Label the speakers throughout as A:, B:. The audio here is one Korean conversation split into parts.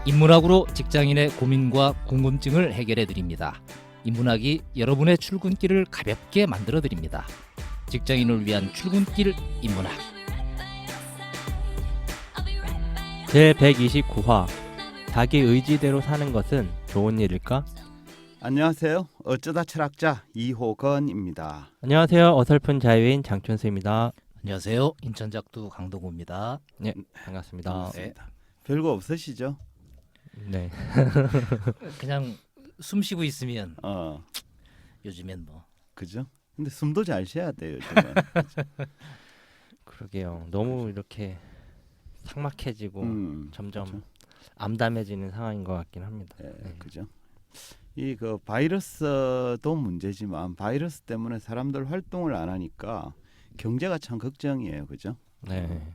A: 인문학으로 직장인의 고민과 궁금증을 해결해 드립니다. 인문학이 여러분의 출근길을 가볍게 만들어 드립니다. 직장인을 위한 출근길 인문학.
B: 제129화 자기 의지대로 사는 것은 좋은 일일까?
C: 안녕하세요. 어쩌다 철학자 이호건입니다.
B: 안녕하세요. 어설픈 자유인 장춘수입니다.
A: 안녕하세요. 인천작두 강동구입니다.
B: 네, 반갑습니다.
C: 반갑습니다. 별거 없으시죠?
B: 네.
A: 그냥 숨 쉬고 있으면
C: 어,
A: 요즘엔 뭐
C: 그죠? 근데 숨도 잘 쉬어야 돼요, 요즘에.
B: 그러게요. 너무 이렇게 삭막해지고 점점
C: 그죠?
B: 암담해지는 상황인 것 같긴 합니다.
C: 예,
B: 네.
C: 그죠? 이 그 바이러스도 문제지만 바이러스 때문에 사람들 활동을 안 하니까 경제가 참 걱정이에요, 그죠?
B: 네.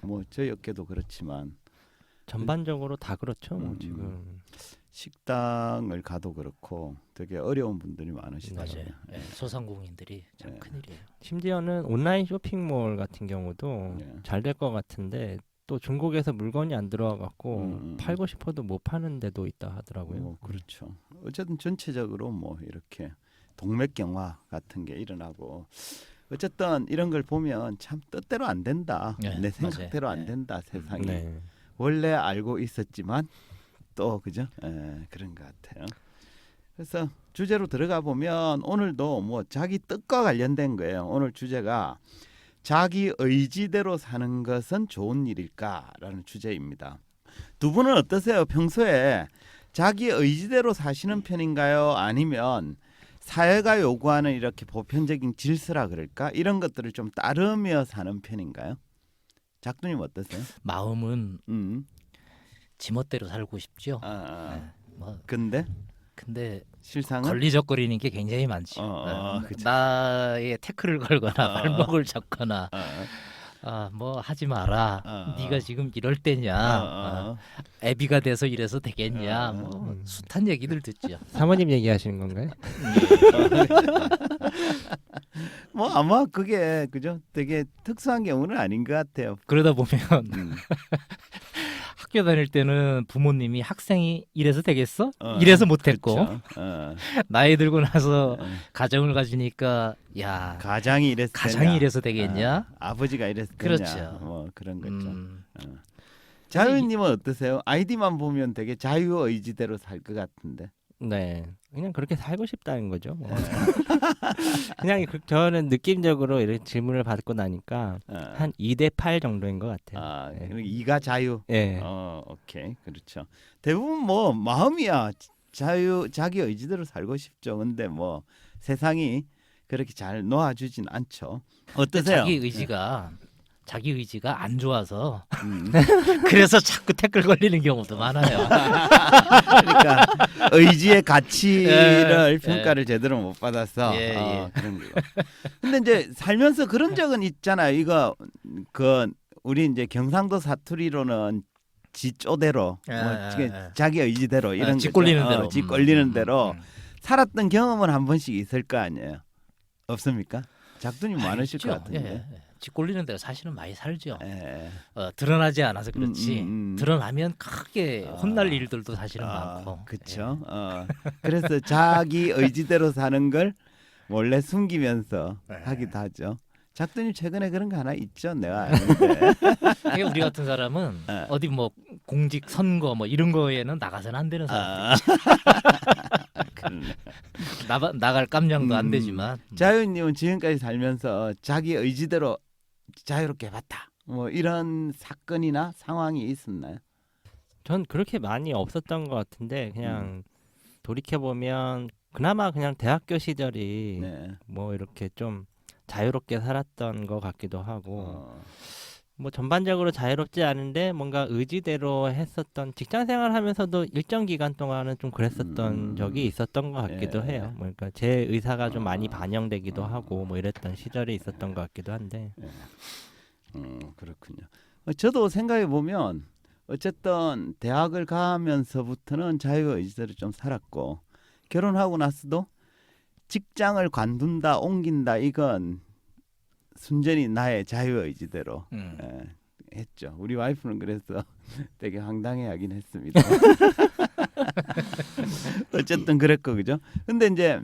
C: 뭐 저희 업계도 그렇지만
B: 전반적으로 다 그렇죠. 뭐
C: 음.
B: 지금.
C: 식당을 가도 그렇고 되게 어려운 분들이 많으시더라고요.
A: 맞아요. 예, 소상공인들이 참
C: 예.
A: 큰일이에요.
B: 심지어는 온라인 쇼핑몰 같은 경우도
C: 예.
B: 잘 될 것 같은데 또 중국에서 물건이 안 들어와 갖고
C: 음.
B: 팔고 싶어도 못 파는 데도 있다 하더라고요.
C: 뭐 그렇죠. 어쨌든 전체적으로 뭐 이렇게 동맥경화 같은 게 일어나고 어쨌든 이런 걸 보면 참 뜻대로 안 된다.
A: 네,
C: 내 생각대로
A: 맞아요.
C: 안
A: 네.
C: 된다 세상이.
B: 네.
C: 원래 알고 있었지만 또 그죠? 그런 것 같아요. 그래서 주제로 들어가 보면 오늘도 뭐 자기 뜻과 관련된 거예요. 오늘 주제가 자기 의지대로 사는 것은 좋은 일일까라는 주제입니다. 두 분은 어떠세요? 평소에 자기 의지대로 사시는 편인가요? 아니면 사회가 요구하는 이렇게 보편적인 질서라 그럴까? 이런 것들을 좀 따르며 사는 편인가요? 작두님 어떠세요?
A: 마음은
C: 음.
A: 지멋대로 살고 싶죠.
C: 아,
A: 예, 뭐
C: 근데 실상은
A: 걸리적거리는 게 굉장히 많죠.
C: 그쵸.
A: 나의 태클을 걸거나 발목을 잡거나
C: 어,
A: 뭐 하지 마라.
C: 어,
A: 네가 지금 이럴 때냐. 애비가 돼서 이래서 되겠냐. 뭐 숱한 얘기들 듣죠.
B: 사모님 얘기하시는 건가요?
C: 뭐 아마 그게 그죠? 되게 특수한 경우는 아닌 것 같아요.
A: 그러다 보면
C: 음.
A: 학교 다닐 때는 부모님이 학생이 이래서 되겠어?
C: 어,
A: 이래서 못했고
C: 그렇죠.
A: 나이 들고 나서
C: 어,
A: 가정을 가지니까 야
C: 가장이 이래서
A: 가장이
C: 되냐?
A: 이래서 되겠냐?
C: 아버지가 이래서
A: 그렇죠.
C: 되냐? 뭐 그런 거죠.
A: 음,
C: 자유님은 어떠세요? 아이디만 보면 되게 자유 의지대로 살 것 같은데.
B: 네, 그냥 그렇게 살고 싶다는 거죠. 뭐. 그냥 저는 느낌적으로 이렇게 질문을 받고 나니까 한 2대8 정도인 것 같아요. 네.
C: 그리고 이가 자유.
B: 예.
C: 오케이, 그렇죠. 대부분 뭐 마음이야 자기 의지대로 살고 싶죠. 근데 뭐 세상이 그렇게 잘 놓아주진 않죠. 어떠세요?
A: 자기 의지가 안 좋아서
C: 음.
A: 그래서 자꾸 태클 걸리는 경우도 많아요.
C: 그러니까 의지의 가치를
A: 예,
C: 평가를 제대로 못 받아서
A: 예, 예.
C: 그런 거. 근데 이제 살면서 그런 적은 있잖아요. 이거 그 우리 이제 경상도 사투리로는 지쪼대로 자기 의지대로 이런
A: 집
C: 거죠.
A: 걸리는 대로.
C: 집 걸리는 대로 살았던 경험은 한 번씩 있을 거 아니에요. 없습니까? 작두님 많으실 것 같은데.
A: 집 걸리는 대로 사실은 많이 살죠.
C: 예.
A: 드러나지 않아서 그렇지.
C: 음.
A: 드러나면 크게 혼날 일들도 사실은 많고.
C: 그렇죠. 그래서 자기 의지대로 사는 걸 원래 숨기면서 하기도 하죠. 작두님 최근에 그런 거 하나 있죠? 내가 아는데.
A: 예. 우리 같은 사람은 어디 뭐 공직 선거 뭐 이런 거에는 나가서는 안 되는 사람.
C: 그러네.
A: 나갈 깜냥도 안 되지만.
C: 자유님은 지금까지 살면서 자기 의지대로 자유롭게 해봤다. 뭐 이런 사건이나 상황이 있었나요?
B: 전 그렇게 많이 없었던 것 같은데 그냥 돌이켜 보면 그나마 그냥 대학교 시절이
C: 네.
B: 뭐 이렇게 좀 자유롭게 살았던 것 같기도 하고
C: 어,
B: 뭐 전반적으로 자유롭지 않은데 뭔가 의지대로 했었던 직장 생활하면서도 일정 기간 동안은 좀 그랬었던 적이 있었던 것 같기도
C: 예.
B: 해요. 뭐 그러니까 제 의사가 좀 많이 반영되기도 하고 뭐 이랬던 시절이 있었던 것 같기도 한데.
C: 그렇군요. 저도 생각해 보면 어쨌든 대학을 가면서부터는 자유의지대로 좀 살았고 결혼하고 나서도 직장을 관둔다 옮긴다 이건 순전히 나의 자유의지대로 황당했죠. 우리 와이프는 그래서 되게 황당해하긴 했습니다. 어쨌든 그랬고 그죠. 근데 이제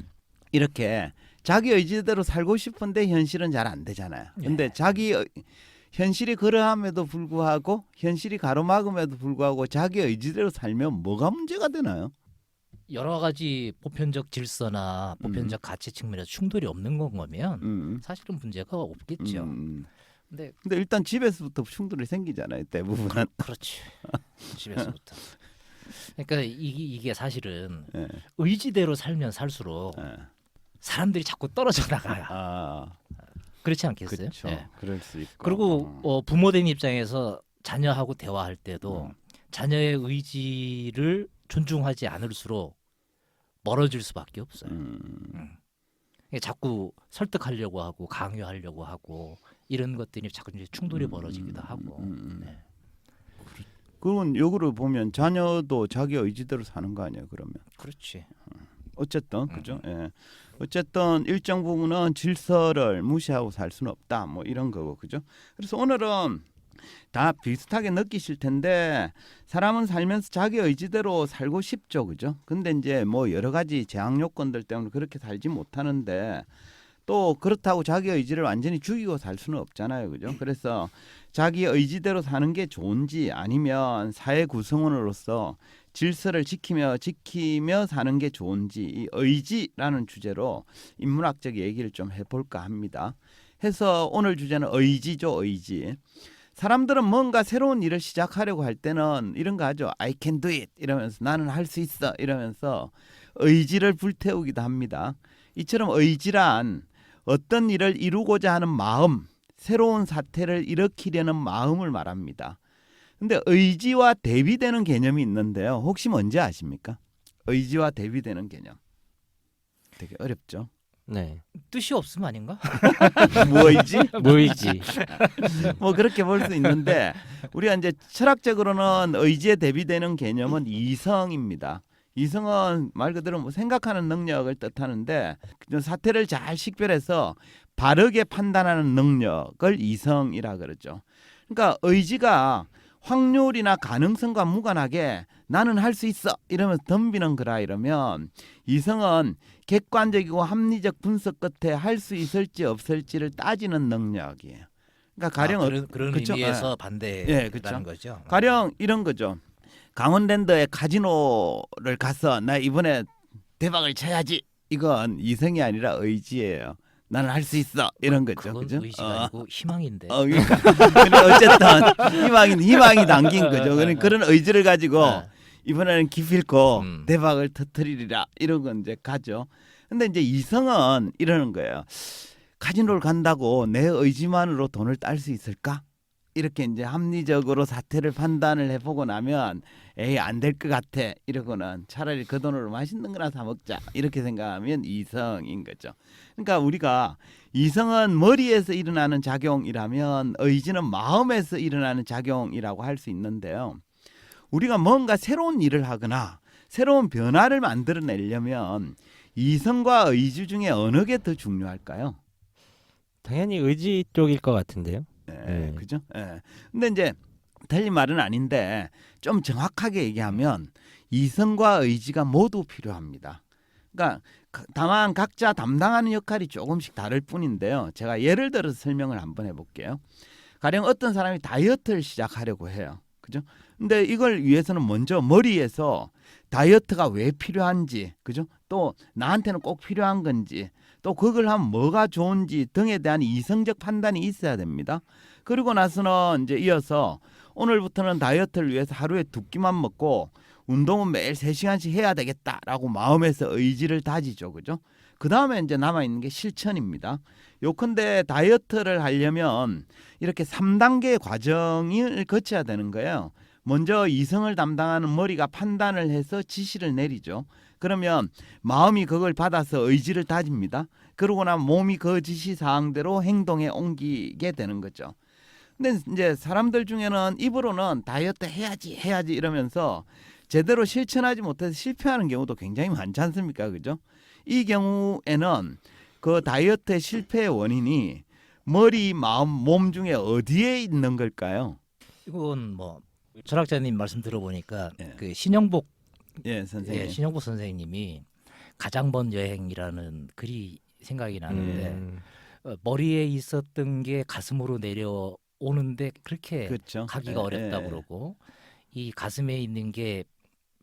C: 이렇게 자기 의지대로 살고 싶은데 현실은 잘 안 되잖아요. 근데 현실이 그러함에도 불구하고 현실이 가로막음에도 불구하고 자기 의지대로 살면 뭐가 문제가 되나요?
A: 여러 가지 보편적 질서나 보편적 가치 측면에서 충돌이 없는 거면 사실은 문제가 없겠죠. 근데
C: 일단 집에서부터 충돌이 생기잖아요. 대부분은.
A: 그렇지. 집에서부터. 그러니까 이게 사실은
C: 예.
A: 의지대로 살면 살수록
C: 예.
A: 사람들이 자꾸 떨어져 나가요.
C: 아,
A: 그렇지 않겠어요?
C: 그렇죠.
A: 예.
C: 그럴 수 있고.
A: 그리고 부모된 입장에서 자녀하고 대화할 때도 자녀의 의지를 존중하지 않을수록 멀어질 수밖에 없어요. 그러니까 자꾸 설득하려고 하고 강요하려고 하고 이런 것들이 자꾸 이제 충돌이 벌어지기도 하고. 네.
C: 그건 역으로 보면 자녀도 자기 의지대로 사는 거 아니에요, 그러면.
A: 그렇지.
C: 어쨌든 그죠. 예. 어쨌든 일정 부분은 질서를 무시하고 살 수는 없다. 뭐 이런 거고 그죠. 그래서 오늘은 다 비슷하게 느끼실 텐데 사람은 살면서 자기 의지대로 살고 싶죠, 그죠. 근데 이제 뭐 여러 가지 제약 요건들 때문에 그렇게 살지 못하는데 또 그렇다고 자기 의지를 완전히 죽이고 살 수는 없잖아요, 그죠. 그래서 자기 의지대로 사는 게 좋은지 아니면 사회 구성원으로서 질서를 지키며 사는 게 좋은지 이 의지라는 주제로 인문학적 얘기를 좀 해볼까 합니다. 해서 오늘 주제는 의지죠, 의지. 사람들은 뭔가 새로운 일을 시작하려고 할 때는 이런 거 하죠. I can do it 이러면서 나는 할 수 있어 이러면서 의지를 불태우기도 합니다. 이처럼 의지란 어떤 일을 이루고자 하는 마음, 새로운 사태를 일으키려는 마음을 말합니다. 근데 의지와 대비되는 개념이 있는데요. 혹시 뭔지 아십니까? 의지와 대비되는 개념. 되게 어렵죠.
B: 네.
A: 뜻이 없음 아닌가?
C: 뭐이지?
B: 뭐이지?
C: 뭐 그렇게 볼 수 있는데 우리가 이제 철학적으로는 의지에 대비되는 개념은 이성입니다. 이성은 말 그대로 뭐 생각하는 능력을 뜻하는데 사태를 잘 식별해서 바르게 판단하는 능력을 이성이라 그러죠. 그러니까 의지가 확률이나 가능성과 무관하게 나는 할 수 있어 이러면서 덤비는 거라 이러면 이성은 객관적이고 합리적 분석 끝에 할 수 있을지 없을지를 따지는 능력이에요. 그러니까 가령
A: 그런
C: 그쵸?
A: 의미에서 반대라는
C: 예, 그쵸.
A: 거죠.
C: 가령 이런 거죠. 강원랜드에 카지노를 가서 나 이번에 대박을 쳐야지. 이건 이성이 아니라 의지예요. 나는 할 수 있어 이런 거죠.
A: 그건
C: 그죠?
A: 의지가 아니고 희망인데.
C: 그러니까 어쨌든 희망이 담긴 거죠. 그런 의지를 가지고 이번에는 기필코 대박을 터뜨리리라 이런 건 이제 가죠. 근데 이제 이성은 이러는 거예요. 카지노를 간다고 내 의지만으로 돈을 딸 수 있을까? 이렇게 이제 합리적으로 사태를 판단을 해보고 나면 에이 안 될 것 같아 이러고는 차라리 그 돈으로 맛있는 거나 사 먹자 이렇게 생각하면 이성인 거죠. 그러니까 우리가 이성은 머리에서 일어나는 작용이라면 의지는 마음에서 일어나는 작용이라고 할 수 있는데요. 우리가 뭔가 새로운 일을 하거나 새로운 변화를 만들어내려면 이성과 의지 중에 어느 게 더 중요할까요?
B: 당연히 의지 쪽일 것 같은데요.
C: 네. 그죠? 예. 근데 이제 틀린 말은 아닌데 좀 정확하게 얘기하면 이성과 의지가 모두 필요합니다. 그러니까 다만 각자 담당하는 역할이 조금씩 다를 뿐인데요. 제가 예를 들어서 설명을 한번 해볼게요. 가령 어떤 사람이 다이어트를 시작하려고 해요. 그죠? 근데 이걸 위해서는 먼저 머리에서 다이어트가 왜 필요한지, 그죠? 또 나한테는 꼭 필요한 건지, 또 그걸 하면 뭐가 좋은지 등에 대한 이성적 판단이 있어야 됩니다. 그리고 나서는 이제 이어서 오늘부터는 다이어트를 위해서 하루에 2끼만 먹고 운동은 매일 3시간씩 해야 되겠다라고 마음에서 의지를 다지죠. 그죠? 그 다음에 이제 남아있는 게 실천입니다. 요컨대 다이어트를 하려면 이렇게 3단계의 과정을 거쳐야 되는 거예요. 먼저 이성을 담당하는 머리가 판단을 해서 지시를 내리죠. 그러면 마음이 그걸 받아서 의지를 다집니다. 그러고 나면 몸이 그 지시 사항대로 행동에 옮기게 되는 거죠. 근데 이제 사람들 중에는 입으로는 다이어트 해야지 이러면서 제대로 실천하지 못해서 실패하는 경우도 굉장히 많지 않습니까? 그죠? 이 경우에는 그 다이어트의 실패의 원인이 머리, 마음, 몸 중에 어디에 있는 걸까요?
A: 이건 뭐 철학자님 말씀 들어보니까
C: 예.
A: 그 신영복
C: 예, 선생님.
A: 예, 신영복 선생님이 가장 먼 여행이라는 글이 생각이 나는데 머리에 있었던 게 가슴으로 내려오는데 그렇게
C: 그렇죠.
A: 가기가 어렵다 그러고 이 가슴에 있는 게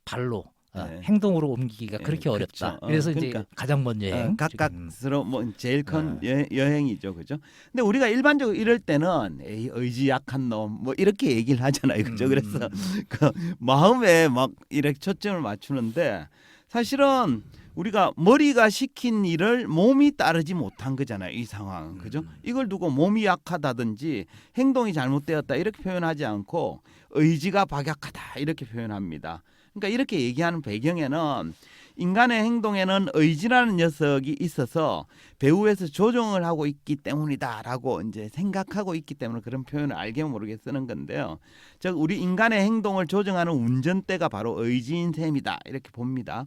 A: 발로
C: 예.
A: 행동으로 옮기기가
C: 예,
A: 그렇게 어렵다.
C: 그쵸.
A: 그래서
C: 그러니까,
A: 이제 가장 먼 여행.
C: 각각스러운 뭐 제일 큰 여행이죠, 그죠? 근데 우리가 일반적으로 이럴 때는 에이, 의지 약한 놈 뭐 이렇게 얘기를 하잖아요, 그죠? 그래서 그 마음에 막 이렇게 초점을 맞추는데 사실은 우리가 머리가 시킨 일을 몸이 따르지 못한 거잖아요, 이 상황은, 그죠? 이걸 두고 몸이 약하다든지 행동이 잘못되었다 이렇게 표현하지 않고 의지가 박약하다 이렇게 표현합니다. 그러니까 이렇게 얘기하는 배경에는 인간의 행동에는 의지라는 녀석이 있어서 배후에서 조종을 하고 있기 때문이다라고 이제 생각하고 있기 때문에 그런 표현을 알게 모르게 쓰는 건데요. 즉 우리 인간의 행동을 조정하는 운전대가 바로 의지인 셈이다 이렇게 봅니다.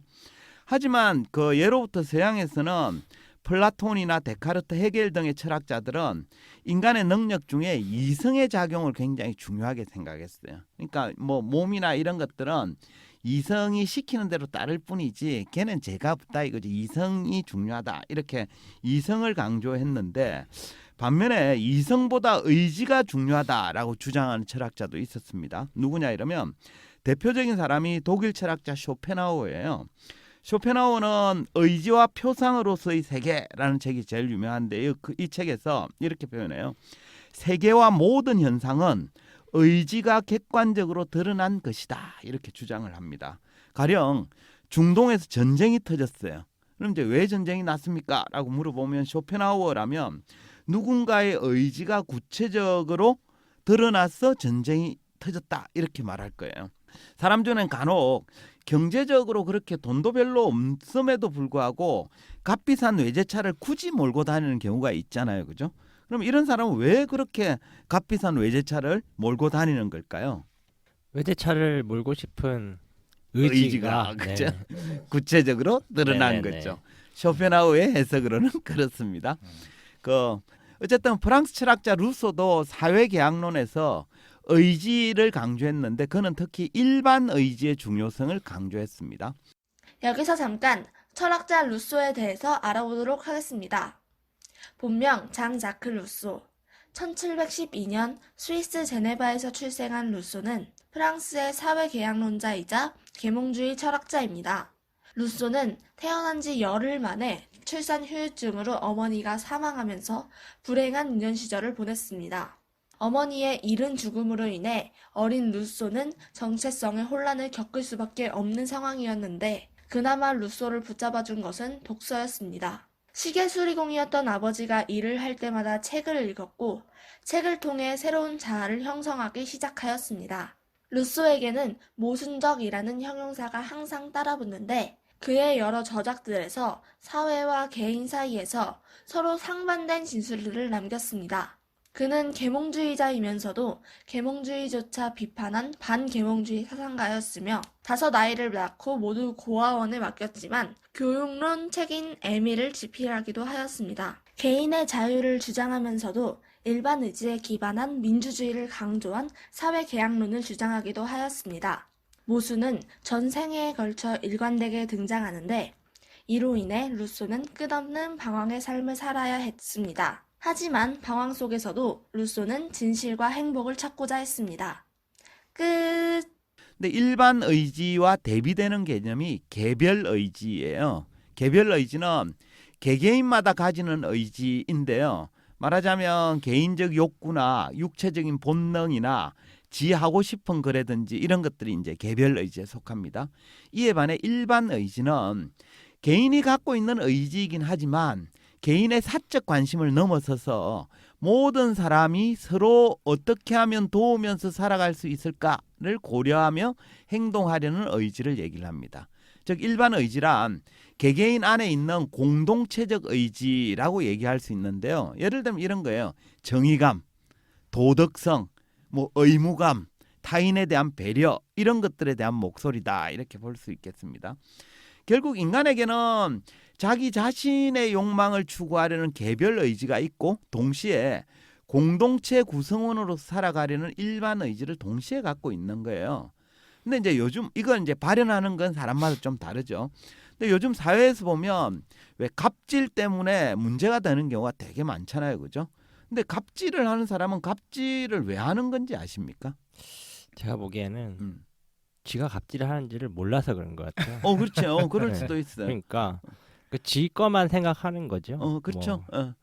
C: 하지만 그 예로부터 서양에서는 플라톤이나 데카르트, 헤겔 등의 철학자들은 인간의 능력 중에 이성의 작용을 굉장히 중요하게 생각했어요. 그러니까 뭐 몸이나 이런 것들은 이성이 시키는 대로 따를 뿐이지 걔는 제가 없다 이거지. 이성이 중요하다 이렇게 이성을 강조했는데 반면에 이성보다 의지가 중요하다라고 주장하는 철학자도 있었습니다. 누구냐 이러면 대표적인 사람이 독일 철학자 쇼펜하우어예요. 쇼펜하우어는 의지와 표상으로서의 세계라는 책이 제일 유명한데 이 책에서 이렇게 표현해요. 세계와 모든 현상은 의지가 객관적으로 드러난 것이다 이렇게 주장을 합니다. 가령 중동에서 전쟁이 터졌어요. 그럼 이제 왜 전쟁이 났습니까? 라고 물어보면 쇼펜하우어라면 누군가의 의지가 구체적으로 드러나서 전쟁이 터졌다 이렇게 말할 거예요. 사람 중에는 간혹 경제적으로 그렇게 돈도 별로 없음에도 불구하고 값비싼 외제차를 굳이 몰고 다니는 경우가 있잖아요, 그죠? 그럼 이런 사람은 왜 그렇게 값비싼 외제차를 몰고 다니는 걸까요?
B: 외제차를 몰고 싶은
C: 의지가 그죠? 구체적으로 드러난
B: 네네네.
C: 거죠. 쇼펜하우어의 해석으로는 그렇습니다. 그 어쨌든 프랑스 철학자 루소도 사회계약론에서 의지를 강조했는데 그는 특히 일반 의지의 중요성을 강조했습니다.
D: 여기서 잠깐 철학자 루소에 대해서 알아보도록 하겠습니다. 본명 장 자크 루소. 1712년 스위스 제네바에서 출생한 루소는 프랑스의 사회계약론자이자 계몽주의 철학자입니다. 루소는 태어난 지 열흘 만에 출산 후유증으로 어머니가 사망하면서 불행한 유년 시절을 보냈습니다. 어머니의 이른 죽음으로 인해 어린 루소는 정체성의 혼란을 겪을 수밖에 없는 상황이었는데 그나마 루소를 붙잡아준 것은 독서였습니다. 시계수리공이었던 아버지가 일을 할 때마다 책을 읽었고 책을 통해 새로운 자아를 형성하기 시작하였습니다. 루소에게는 모순적이라는 형용사가 항상 따라붙는데 그의 여러 저작들에서 사회와 개인 사이에서 서로 상반된 진술들을 남겼습니다. 그는 계몽주의자이면서도 계몽주의조차 비판한 반계몽주의 사상가였으며 5 아이를 낳고 모두 고아원에 맡겼지만 교육론 책인 에밀을 집필하기도 하였습니다. 개인의 자유를 주장하면서도 일반 의지에 기반한 민주주의를 강조한 사회계약론을 주장하기도 하였습니다. 모수는 전 생애에 걸쳐 일관되게 등장하는데 이로 인해 루소는 끝없는 방황의 삶을 살아야 했습니다. 하지만 방황 속에서도 루소는 진실과 행복을 찾고자 했습니다. 끝.
C: 근데 일반 의지와 대비되는 개념이 개별 의지예요. 개별 의지는 개개인마다 가지는 의지인데요. 말하자면 개인적 욕구나 육체적인 본능이나 지 하고 싶은 거라든지 이런 것들이 이제 개별 의지에 속합니다. 이에 반해 일반 의지는 개인이 갖고 있는 의지이긴 하지만 개인의 사적 관심을 넘어서서 모든 사람이 서로 어떻게 하면 도우면서 살아갈 수 있을까를 고려하며 행동하려는 의지를 얘기를 합니다. 즉 일반 의지란 개개인 안에 있는 공동체적 의지라고 얘기할 수 있는데요. 예를 들면 이런 거예요. 정의감, 도덕성, 뭐 의무감, 타인에 대한 배려 이런 것들에 대한 목소리다 이렇게 볼 수 있겠습니다. 결국 인간에게는 자기 자신의 욕망을 추구하려는 개별 의지가 있고 동시에 공동체 구성원으로 살아가려는 일반 의지를 동시에 갖고 있는 거예요. 근데 이제 요즘 이건 이제 발현하는 건 사람마다 좀 다르죠. 근데 요즘 사회에서 보면 왜 갑질 때문에 문제가 되는 경우가 되게 많잖아요, 그죠? 근데 갑질을 하는 사람은 갑질을 왜 하는 건지 아십니까?
B: 제가 보기에는 지가 갑질을 하는지를 몰라서 그런 것 같아요.
C: 그렇죠. 그럴
B: 네.
C: 수도 있어요.
B: 그러니까 지 거만 생각하는 거죠.
C: 그렇죠.
B: 뭐.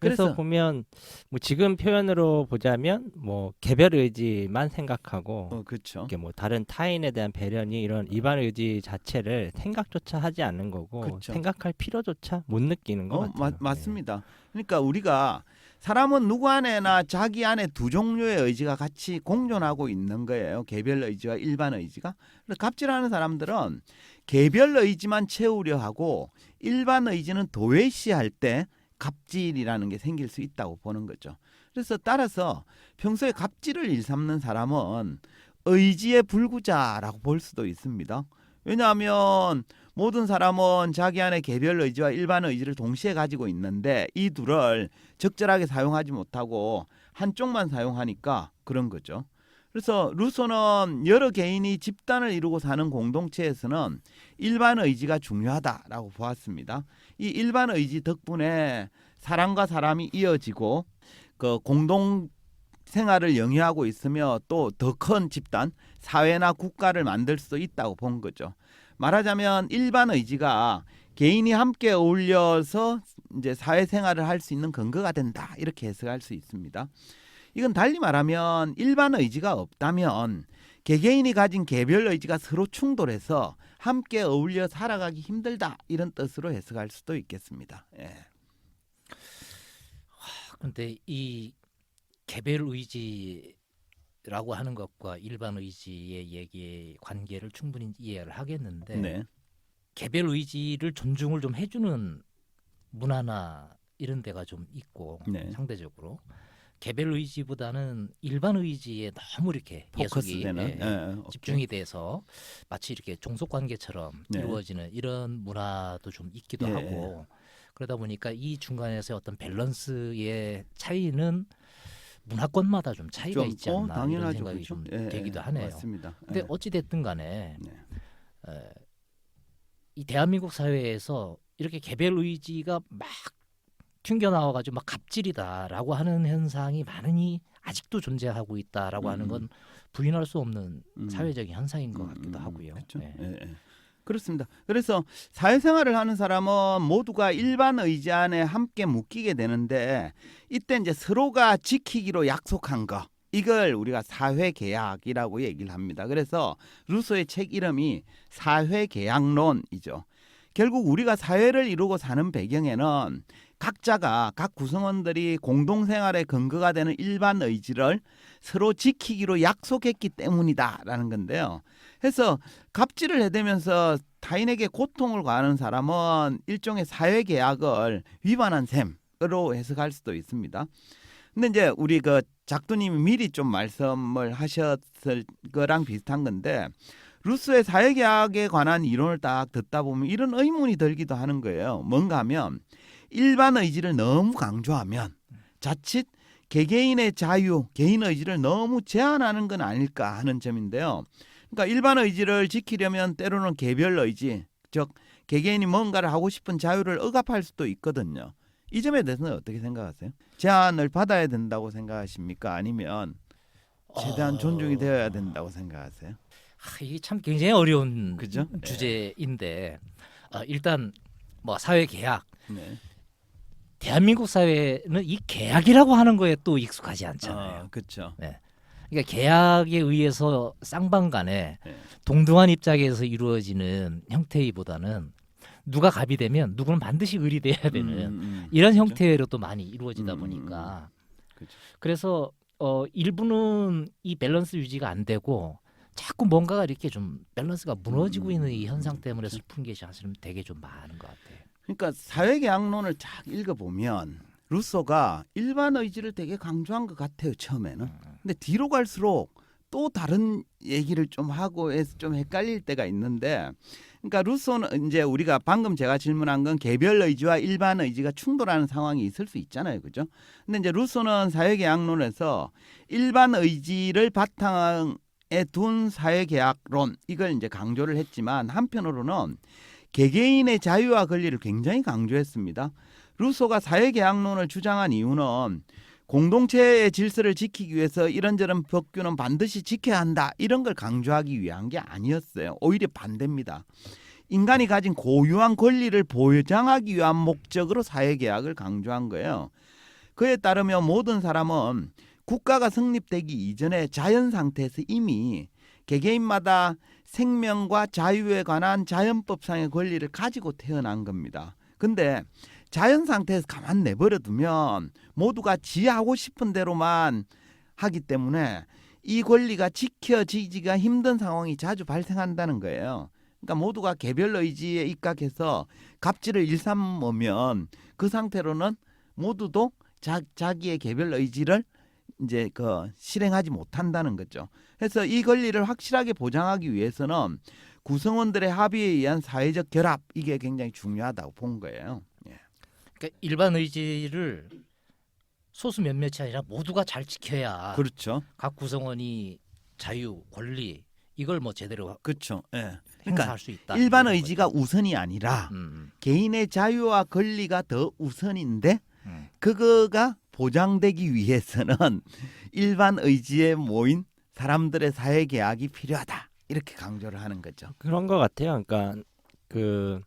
B: 그래서 보면 뭐 지금 표현으로 보자면 뭐 개별 의지만 생각하고
C: 그렇죠.
B: 이게 뭐 다른 타인에 대한 배려니 이런 일반 의지 자체를 생각조차 하지 않는 거고
C: 그쵸.
B: 생각할 필요조차 못 느끼는 것 같아요.
C: 맞습니다. 그러니까 우리가 사람은 누구 안에나 자기 안에 두 종류의 의지가 같이 공존하고 있는 거예요. 개별 의지와 일반 의지가. 그래서 갑질하는 사람들은 개별 의지만 채우려 하고 일반 의지는 도외시할 때 갑질이라는 게 생길 수 있다고 보는 거죠. 그래서 따라서 평소에 갑질을 일삼는 사람은 의지의 불구자라고 볼 수도 있습니다. 왜냐하면 모든 사람은 자기 안에 개별 의지와 일반 의지를 동시에 가지고 있는데 이 둘을 적절하게 사용하지 못하고 한쪽만 사용하니까 그런 거죠. 그래서 루소는 여러 개인이 집단을 이루고 사는 공동체에서는 일반 의지가 중요하다라고 보았습니다. 이 일반 의지 덕분에 사람과 사람이 이어지고 그 공동 생활을 영위하고 있으며 또 더 큰 집단, 사회나 국가를 만들 수도 있다고 본 거죠. 말하자면 일반 의지가 개인이 함께 어울려서 이제 사회생활을 할 수 있는 근거가 된다 이렇게 해석할 수 있습니다. 이건 달리 말하면 일반 의지가 없다면 개개인이 가진 개별 의지가 서로 충돌해서 함께 어울려 살아가기 힘들다 이런 뜻으로 해석할 수도 있겠습니다. 예.
A: 근데 이 개별 의지라고 하는 것과 일반 의지의 얘기 관계를 충분히 이해를 하겠는데
C: 네.
A: 개별 의지를 존중을 좀 해주는 문화나 이런 데가 좀 있고
C: 네.
A: 상대적으로 개별 의지보다는 일반 의지에 너무 이렇게 예속이
C: 포커스되는
A: 집중이 돼서 마치 이렇게 종속 관계처럼
C: 네.
A: 이루어지는 이런 문화도 좀 있기도
C: 예.
A: 하고 그러다 보니까 이 중간에서의 어떤 밸런스의 차이는 문화권마다 좀 차이가
C: 좀,
A: 있지 않나 이런
C: 당연하죠.
A: 생각이
C: 그렇죠?
A: 좀
C: 예,
A: 되기도 하네요.
C: 맞습니다.
A: 근데
C: 예.
A: 어찌 됐든 간에
C: 네.
A: 이 대한민국 사회에서 이렇게 개별 의지가 막 튕겨나와가지고 막 갑질이다라고 하는 현상이 많이 아직도 존재하고 있다라고 하는 건 부인할 수 없는 사회적인 현상인 것 같기도 하고요.
C: 그렇죠.
A: 네.
C: 예. 그렇습니다. 그래서 사회생활을 하는 사람은 모두가 일반 의지 안에 함께 묶이게 되는데 이때 이제 서로가 지키기로 약속한 거 이걸 우리가 사회계약이라고 얘기를 합니다. 그래서 루소의 책 이름이 사회계약론이죠. 결국 우리가 사회를 이루고 사는 배경에는 각자가 각 구성원들이 공동생활의 근거가 되는 일반 의지를 서로 지키기로 약속했기 때문이다라는 건데요. 그래서 갑질을 해대면서 타인에게 고통을 가하는 사람은 일종의 사회계약을 위반한 셈으로 해석할 수도 있습니다. 근데 이제 우리 그 작두님이 미리 좀 말씀을 하셨을 거랑 비슷한 건데 루소의 사회계약에 관한 이론을 딱 듣다 보면 이런 의문이 들기도 하는 거예요. 뭔가 하면 일반 의지를 너무 강조하면 자칫 개개인의 자유, 개인 의지를 너무 제한하는 건 아닐까 하는 점인데요. 그러니까 일반 의지를 지키려면 때로는 개별 의지, 즉 개개인이 뭔가를 하고 싶은 자유를 억압할 수도 있거든요. 이 점에 대해서는 어떻게 생각하세요? 제한을 받아야 된다고 생각하십니까? 아니면 최대한 존중이 되어야 된다고 생각하세요?
A: 이게 참 굉장히 어려운
C: 그죠?
A: 주제인데 일단 뭐 사회 계약
C: 네.
A: 대한민국 사회는 이 계약이라고 하는 거에 또 익숙하지 않잖아요.
C: 그렇죠.
A: 그러니까 계약에 의해서 쌍방간에
C: 네.
A: 동등한 입장에서 이루어지는 형태이보다는 누가 갑이 되면 누구는 반드시 을이 돼야 되는 이런
C: 그렇죠?
A: 형태로 또 많이 이루어지다 보니까
C: 그렇죠.
A: 그래서 일부는 이 밸런스 유지가 안 되고 자꾸 뭔가가 이렇게 좀 밸런스가 무너지고 있는 이 현상 때문에 슬픈 게 사실은 되게 좀 많은 것 같아요.
C: 그러니까 사회계약론을 쫙 읽어보면 루소가 일반 의지를 되게 강조한 것 같아요 처음에는. 근데 뒤로 갈수록 또 다른 얘기를 좀 하고 해서 좀 헷갈릴 때가 있는데, 그러니까 루소는 이제 우리가 방금 제가 질문한 건 개별 의지와 일반 의지가 충돌하는 상황이 있을 수 있잖아요, 그죠? 근데 이제 루소는 사회계약론에서 일반 의지를 바탕에 둔 사회계약론 이걸 이제 강조를 했지만 한편으로는 개개인의 자유와 권리를 굉장히 강조했습니다. 루소가 사회계약론을 주장한 이유는 공동체의 질서를 지키기 위해서 이런저런 법규는 반드시 지켜야 한다 이런 걸 강조하기 위한 게 아니었어요. 오히려 반대입니다. 인간이 가진 고유한 권리를 보장하기 위한 목적으로 사회계약을 강조한 거예요. 그에 따르면 모든 사람은 국가가 성립되기 이전에 자연 상태에서 이미 개개인마다 생명과 자유에 관한 자연법상의 권리를 가지고 태어난 겁니다. 근데 자연 상태에서 가만 내버려 두면 모두가 지 하고 싶은 대로만 하기 때문에 이 권리가 지켜지기가 힘든 상황이 자주 발생한다는 거예요. 그러니까 모두가 개별 의지에 입각해서 갑질을 일삼으면 그 상태로는 모두도 자기의 개별 의지를 이제 실행하지 못한다는 거죠. 그래서 이 권리를 확실하게 보장하기 위해서는 구성원들의 합의에 의한 사회적 결합 이게 굉장히 중요하다고 본 거예요. 예.
A: 그러니까 일반 의지를 소수 몇몇이 아니라 모두가 잘 지켜야
C: 그렇죠.
A: 각 구성원이 자유, 권리 이걸 뭐 제대로
C: 그렇죠. 예. 그러니까
A: 행사할 수 있다.
C: 일반
A: 이런
C: 의지가
A: 거죠.
C: 우선이 아니라
A: 음,
C: 개인의 자유와 권리가 더 우선인데
A: 음.
C: 그거가 보장되기 위해서는 일반 의지에 모인 사람들의 사회 계약이 필요하다. 이렇게 강조를 하는 거죠.
B: 그런 것 같아요. 그러니까 그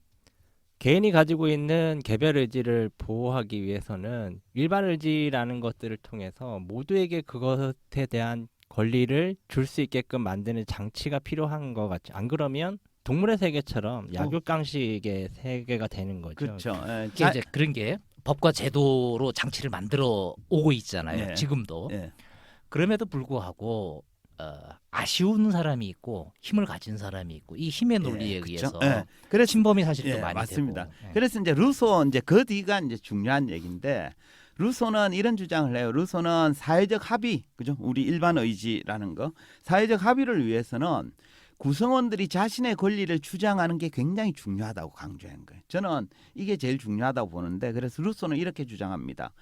B: 개인이 가지고 있는 개별 의지를 보호하기 위해서는 일반 의지라는 것들을 통해서 모두에게 그것에 대한 권리를 줄 수 있게끔 만드는 장치가 필요한 것 같죠. 안 그러면 동물의 세계처럼 약육강식의 세계가 되는 거죠.
C: 그렇죠. 예.
A: 이게 이제 그런 게 법과 제도로 장치를 만들어 오고 있잖아요.
C: 예.
A: 지금도.
C: 예.
A: 그럼에도 불구하고 아쉬운 사람이 있고 힘을 가진 사람이 있고 이 힘의 논리에
C: 그렇죠.
A: 의해서
C: 예. 그래서
A: 침범이 사실 또
C: 예,
A: 많이
C: 맞습니다.
A: 되고. 예.
C: 그래서 이제 루소 이제 그 뒤가 이제 중요한 얘기인데 루소는 이런 주장을 해요. 루소는 사회적 합의, 그죠? 우리 일반 의지라는 거, 사회적 합의를 위해서는 구성원들이 자신의 권리를 주장하는 게 굉장히 중요하다고 강조한 거예요. 저는 이게 제일 중요하다고 보는데 그래서 루소는 이렇게 주장합니다.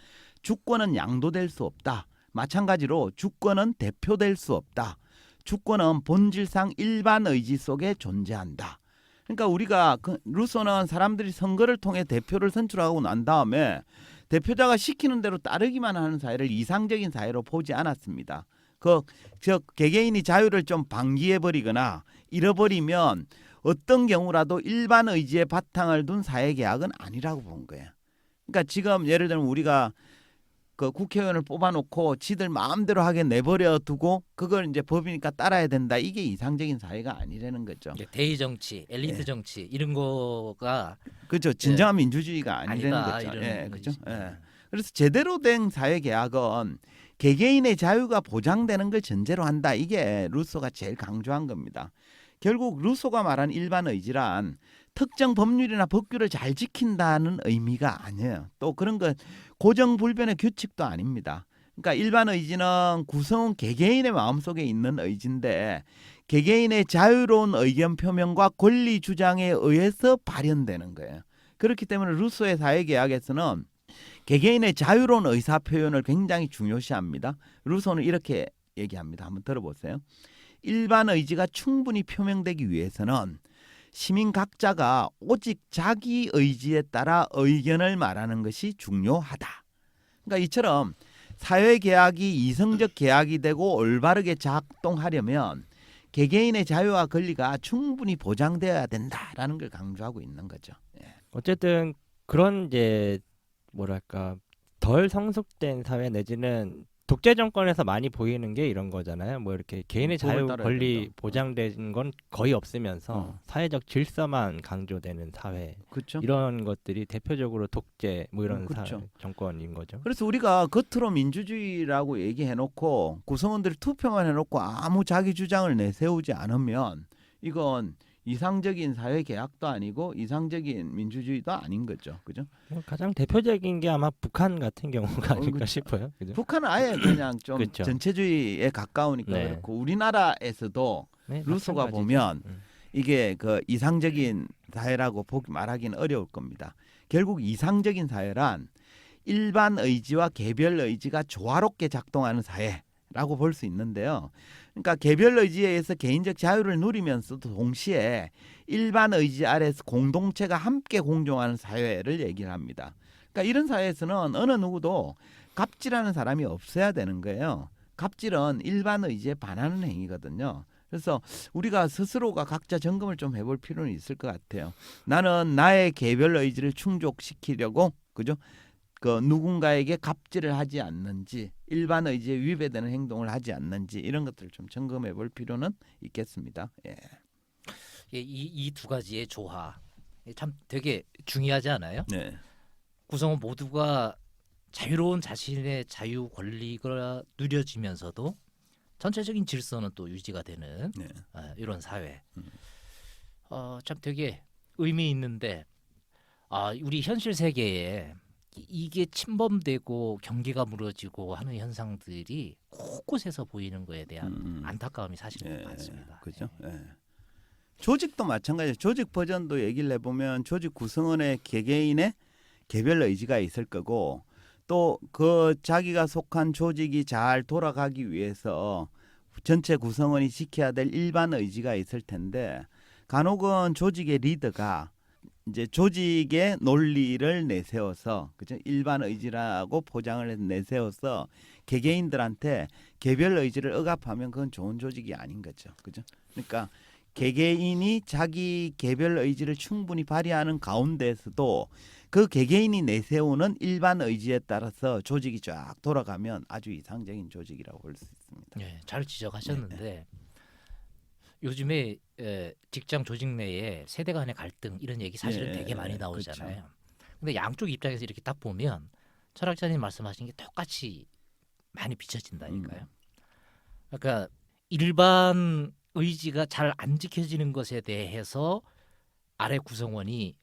C: 주권은 양도될 수 없다. 마찬가지로 주권은 대표될 수 없다. 주권은 본질상 일반 의지 속에 존재한다. 그러니까 우리가 루소는 사람들이 선거를 통해 대표를 선출하고 난 다음에 대표자가 시키는 대로 따르기만 하는 사회를 이상적인 사회로 보지 않았습니다. 개개인이 자유를 좀 방기해 버리거나 잃어버리면 어떤 경우라도 일반 의지의 바탕을 둔 사회 계약은 아니라고 본 거예요. 그러니까 지금 예를 들면 우리가 그 국회의원을 뽑아놓고 지들 마음대로 하게 내버려 두고 그걸 이제 법이니까 따라야 된다. 이게 이상적인 사회가 아니라는 거죠.
A: 이제 대의 정치, 엘리트
C: 예.
A: 정치 이런 거가
C: 그렇죠. 진정한 민주주의가 아니라는
A: 아니다
C: 거죠.
A: 이런
C: 예, 그렇죠.
A: 거지.
C: 예. 그래서 제대로 된 사회 계약은 개개인의 자유가 보장되는 걸 전제로 한다. 이게 루소가 제일 강조한 겁니다. 결국 루소가 말한 일반 의지란 특정 법률이나 법규를 잘 지킨다는 의미가 아니에요. 또 그런 건 고정불변의 규칙도 아닙니다. 그러니까 일반 의지는 구성원 개개인의 마음속에 있는 의지인데 개개인의 자유로운 의견 표명과 권리 주장에 의해서 발현되는 거예요. 그렇기 때문에 루소의 사회계약에서는 개개인의 자유로운 의사표현을 굉장히 중요시합니다. 루소는 이렇게 얘기합니다. 한번 들어보세요. 일반 의지가 충분히 표명되기 위해서는 시민 각자가 오직 자기 의지에 따라 의견을 말하는 것이 중요하다. 그러니까 이처럼 사회계약이 이성적 계약이 되고 올바르게 작동하려면 개개인의 자유와 권리가 충분히 보장되어야 된다라는 걸 강조하고 있는 거죠. 예.
B: 어쨌든 그런 이제 뭐랄까 덜 성숙된 사회 내지는 독재 정권에서 많이 보이는 게 이런 거잖아요. 뭐 이렇게 개인의
C: 법을
B: 자유
C: 따라야
B: 권리
C: 된다.
B: 보장된 건 거의 없으면서 사회적 질서만 강조되는 사회
C: 그렇죠.
B: 이런 것들이 대표적으로 독재 뭐 이런
C: 그렇죠.
B: 정권인 거죠.
C: 그래서 우리가 겉으로 민주주의라고 얘기해놓고 구성원들이 투표만 해놓고 아무 자기 주장을 내세우지 않으면 이건 이상적인 사회 계약도 아니고 이상적인 민주주의도 아닌 거죠. 그죠?
B: 가장 대표적인 게 아마 북한 같은 경우가 아닐까
C: 그렇죠.
B: 싶어요. 그죠?
C: 북한은 아예 그냥 좀
B: 그렇죠.
C: 전체주의에 가까우니까
B: 네.
C: 그렇고 우리나라에서도
B: 네,
C: 루소가
B: 마찬가지죠.
C: 보면 이게 그 이상적인 사회라고 말하기는 어려울 겁니다. 결국 이상적인 사회란 일반 의지와 개별 의지가 조화롭게 작동하는 사회라고 볼 수 있는데요. 그러니까 개별 의지에 의해서 개인적 자유를 누리면서도 동시에 일반 의지 아래서 공동체가 함께 공존하는 사회를 얘기를 합니다. 그러니까 이런 사회에서는 어느 누구도 갑질하는 사람이 없어야 되는 거예요. 갑질은 일반 의지에 반하는 행위거든요. 그래서 우리가 스스로가 각자 점검을 좀 해볼 필요는 있을 것 같아요. 나는 나의 개별 의지를 충족시키려고 그죠? 그 누군가에게 갑질을 하지 않는지, 일반 의지에 위배되는 행동을 하지 않는지 이런 것들을 좀 점검해 볼 필요는 있겠습니다. 예.
A: 이 두 가지의 조화 참 되게 중요하지 않아요?
C: 네.
A: 구성원 모두가 자유로운 자신의 자유 권리가 누려지면서도 전체적인 질서는 또 유지가 되는
C: 네.
A: 이런 사회. 참 되게 의미 있는데 우리 현실 세계에 이게 침범되고 경계가 무너지고 하는 현상들이 곳곳에서 보이는 거에 대한 안타까움이 사실
C: 예,
A: 많습니다.
C: 그죠? 예. 조직도 마찬가지예요. 조직 버전도 얘기를 해보면 조직 구성원의 개개인의 개별 의지가 있을 거고 또 그 자기가 속한 조직이 잘 돌아가기 위해서 전체 구성원이 지켜야 될 일반 의지가 있을 텐데 간혹은 조직의 리더가 이제 조직의 논리를 내세워서 그죠? 일반 의지라고 포장을 해서 내세워서 개개인들한테 개별 의지를 억압하면 그건 좋은 조직이 아닌 거죠. 그죠? 그러니까 개개인이 자기 개별 의지를 충분히 발휘하는 가운데서도 그 개개인이 내세우는 일반 의지에 따라서 조직이 쫙 돌아가면 아주 이상적인 조직이라고 볼 수 있습니다.
A: 네, 잘 지적하셨는데 요즘에 직장 조직 내에 세대 간의 갈등 이런 얘기 사실은 되게 많이 나오잖아요. 근데 양쪽 입장에서 이렇게 딱 보면 철학자님 말씀하신 게 똑같이 많이 비춰진다니까요. 그러니까 일반 의지가 잘 안 지켜지는 것에 대해서 아래 구성원이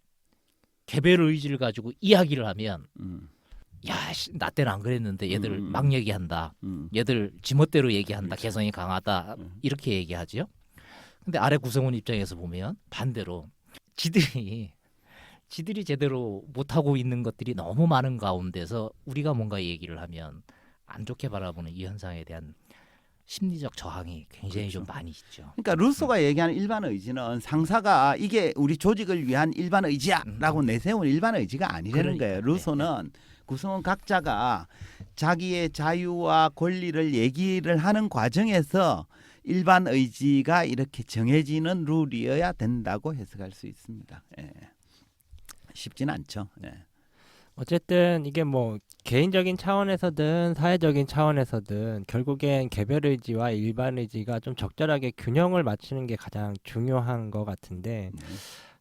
A: 개별 의지를 가지고 이야기를 하면 나 때는 안 그랬는데 얘들 막 얘기한다. 얘들 지멋대로 얘기한다.
C: 그렇죠.
A: 개성이 강하다. 이렇게 얘기하죠. 근데 아래 구성원 입장에서 보면 반대로 지들이 제대로 못하고 있는 것들이 너무 많은 가운데서 우리가 뭔가 얘기를 하면 안 좋게 바라보는 이 현상에 대한 심리적 저항이 굉장히 좀 많이 있죠.
C: 그러니까 루소가 얘기하는 일반 의지는 상사가 이게 우리 조직을 위한 일반 의지야라고 내세운 일반 의지가 아니라는 거예요. 루소는 구성원 각자가 자기의 자유와 권리를 얘기를 하는 과정에서 일반 의지가 이렇게 정해지는 룰이어야 된다고 해석할 수 있습니다. 예. 쉽진 않죠. 예.
B: 어쨌든 이게 뭐 개인적인 차원에서든 사회적인 차원에서든 결국엔 개별 의지와 일반 의지가 좀 적절하게 균형을 맞추는 게 가장 중요한 것 같은데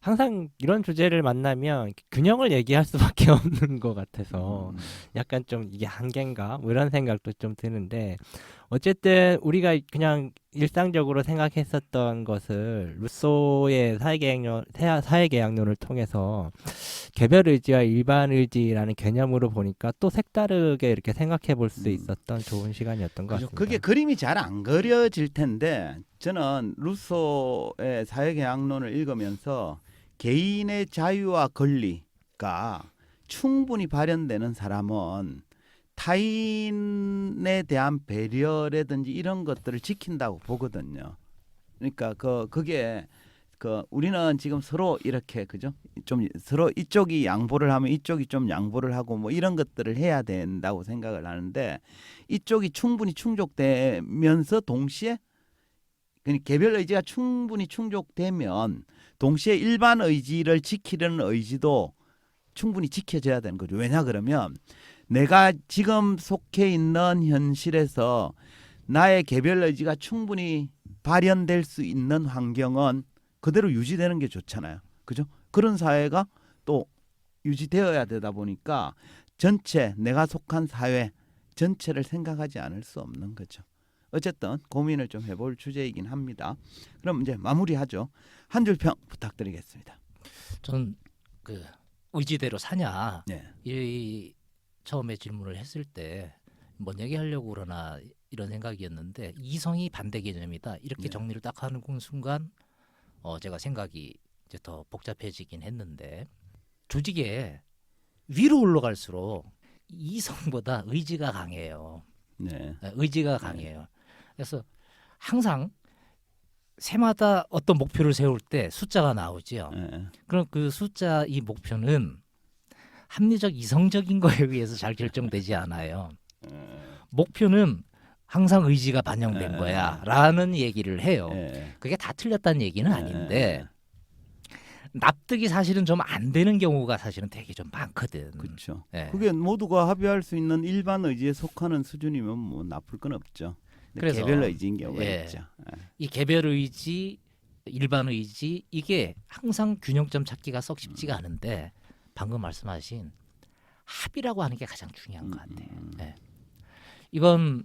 B: 항상 이런 주제를 만나면 균형을 얘기할 수밖에 없는 것 같아서 약간 좀 이게 한계인가 뭐 이런 생각도 좀 드는데 어쨌든 우리가 그냥 일상적으로 생각했었던 것을 루소의 사회계약론을 통해서 개별 의지와 일반 의지라는 개념으로 보니까 또 색다르게 이렇게 생각해 볼 수 있었던 좋은 시간이었던 것
C: 그죠.
B: 같습니다.
C: 그게 그림이 잘 안 그려질 텐데 저는 루소의 사회계약론을 읽으면서 개인의 자유와 권리가 충분히 발현되는 사람은 타인에 대한 배려라든지 이런 것들을 지킨다고 보거든요. 그러니까 그게 우리는 지금 서로 이렇게 그죠? 좀 서로 이쪽이 양보를 하면 이쪽이 좀 양보를 하고 뭐 이런 것들을 해야 된다고 생각을 하는데 이쪽이 충분히 충족되면서 동시에 개별 의지가 충분히 충족되면 동시에 일반 의지를 지키려는 의지도 충분히 지켜져야 되는 거죠. 왜냐 그러면 내가 지금 속해 있는 현실에서 나의 개별 의지가 충분히 발현될 수 있는 환경은 그대로 유지되는 게 좋잖아요. 그죠? 그런 사회가 또 유지되어야 되다 보니까 전체 내가 속한 사회 전체를 생각하지 않을 수 없는 거죠. 어쨌든 고민을 좀 해볼 주제이긴 합니다. 그럼 이제 마무리하죠. 한 줄 평 부탁드리겠습니다.
A: 저는 그 의지대로 사냐
C: 네.
A: 이 처음에 질문을 했을 때 뭔 얘기하려고 그러나 이런 생각이었는데 이성이 반대 개념이다 이렇게
C: 네.
A: 정리를 딱 하는 순간 제가 생각이 이제 더 복잡해지긴 했는데 조직에 위로 올라갈수록 이성보다 의지가 강해요.
C: 네.
A: 의지가 강해요. 그래서 항상 새마다 어떤 목표를 세울 때 숫자가 나오죠.
C: 네.
A: 그럼 그 숫자 이 목표는 합리적 이성적인 거에 의해서 잘 결정되지 않아요. 목표는 항상 의지가 반영된 거야라는 얘기를 해요.
C: 네.
A: 그게 다 틀렸다는 얘기는 아닌데 납득이 사실은 좀 안 되는 경우가 사실은 되게 좀 많거든.
C: 그렇죠.
A: 예.
C: 그게 모두가 합의할 수 있는 일반 의지에 속하는 수준이면 뭐 나쁠 건 없죠. 근데
A: 그래서,
C: 개별 의지인 경우가
A: 예.
C: 있죠.
A: 이 개별 의지, 일반 의지 이게 항상 균형점 찾기가 썩 쉽지가 않은데 방금 말씀하신 합의라고 하는 게 가장 중요한 것 같아요. 예. 이건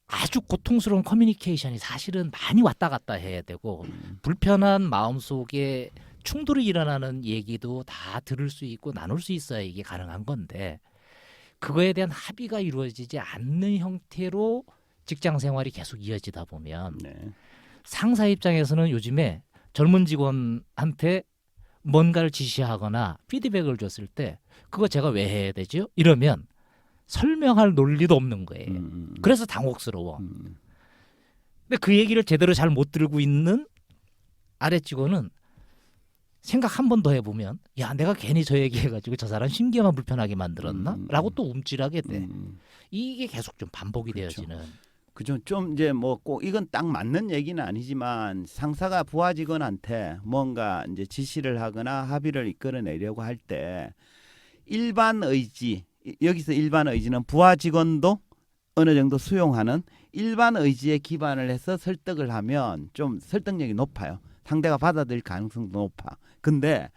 A: 아주 고통스러운 커뮤니케이션이 사실은 많이 왔다 갔다 해야 되고 불편한 마음속에 충돌이 일어나는 얘기도 다 들을 수 있고 나눌 수 있어야 이게 가능한 건데 그거에 대한 합의가 이루어지지 않는 형태로 직장 생활이 계속 이어지다 보면
C: 네.
A: 상사 입장에서는 요즘에 젊은 직원한테 뭔가를 지시하거나 피드백을 줬을 때 그거 제가 왜 해야 되죠? 이러면 설명할 논리도 없는 거예요. 그래서 당혹스러워. 근데 그 얘기를 제대로 잘 못 들고 있는 아래 직원은 생각 한 번 더 해보면 야 내가 괜히 저 얘기해가지고 저 사람 심기만 불편하게 만들었나? 라고 또 움찔하게 돼. 이게 계속 좀 반복이
C: 그렇죠.
A: 되어지는.
C: 그죠. 좀 이제 뭐 꼭 이건 딱 맞는 얘기는 아니지만 상사가 부하 직원한테 뭔가 이제 지시를 하거나 합의를 이끌어내려고 할 때 일반 의지 여기서 일반 의지는 부하 직원도 어느 정도 수용하는 일반 의지에 기반을 해서 설득을 하면 좀 설득력이 높아요. 상대가 받아들일 가능성도 높아. 근데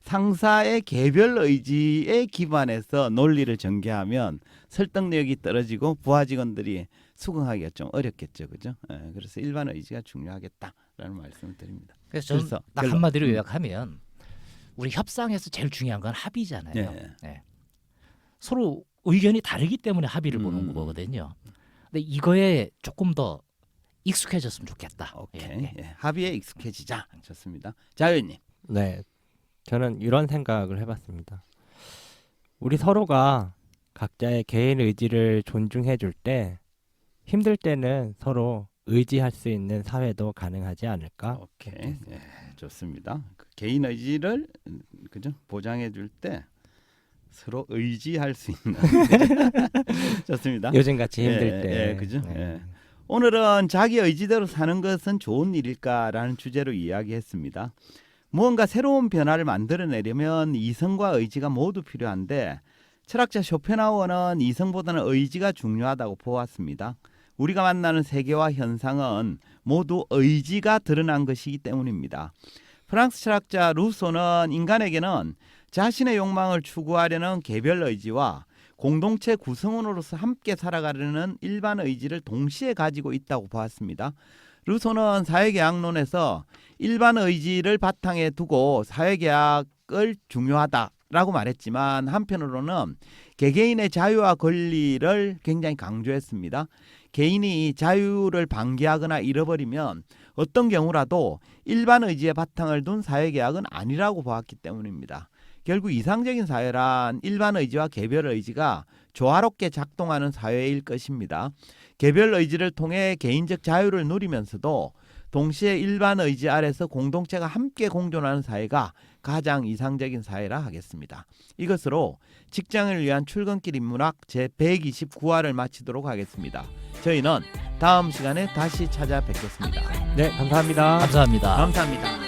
C: 상사의 개별 의지에 기반해서 논리를 전개하면 설득력이 떨어지고 부하 직원들이 수긍하기가 좀 어렵겠죠, 그죠? 예, 그래서 일반 의지가 중요하겠다라는 말씀을 드립니다.
A: 그래서 저는
C: 그래서
A: 딱
C: 결론.
A: 한마디로 요약하면 우리 협상에서 제일 중요한 건 합의잖아요.
C: 네.
A: 네. 서로 의견이 다르기 때문에 합의를 보는 거거든요. 근데 이거에 조금 더 익숙해졌으면 좋겠다.
C: 오케이,
A: 예.
C: 예, 합의에 익숙해지자. 좋습니다. 자, 의원님.
B: 네, 저는 이런 생각을 해봤습니다. 우리 서로가 각자의 개인 의지를 존중해 줄 때 힘들 때는 서로 의지할 수 있는 사회도 가능하지 않을까?
C: 오케이, 예, 좋습니다. 그 개인 의지를 그죠 보장해 줄 때 서로 의지할 수 있는 좋습니다.
B: 요즘같이 힘들
C: 예,
B: 때.
C: 예, 그죠?
B: 네.
C: 예. 오늘은 자기 의지대로 사는 것은 좋은 일일까라는 주제로 이야기했습니다. 무언가 새로운 변화를 만들어내려면 이성과 의지가 모두 필요한데 철학자 쇼펜하우어는 이성보다는 의지가 중요하다고 보았습니다. 우리가 만나는 세계와 현상은 모두 의지가 드러난 것이기 때문입니다. 프랑스 철학자 루소는 인간에게는 자신의 욕망을 추구하려는 개별 의지와 공동체 구성원으로서 함께 살아가려는 일반 의지를 동시에 가지고 있다고 보았습니다. 루소는 사회계약론에서 일반 의지를 바탕에 두고 사회계약을 중요하다라고 말했지만 한편으로는 개개인의 자유와 권리를 굉장히 강조했습니다. 개인이 자유를 방기하거나 잃어버리면 어떤 경우라도 일반 의지의 바탕을 둔 사회계약은 아니라고 보았기 때문입니다. 결국 이상적인 사회란 일반 의지와 개별 의지가 조화롭게 작동하는 사회일 것입니다. 개별 의지를 통해 개인적 자유를 누리면서도 동시에 일반 의지 아래서 공동체가 함께 공존하는 사회가 가장 이상적인 사회라 하겠습니다. 이것으로 직장을 위한 출근길 인문학 제129화를 마치도록 하겠습니다. 저희는 다음 시간에 다시 찾아뵙겠습니다.
B: 네, 감사합니다.
A: 감사합니다.
C: 감사합니다.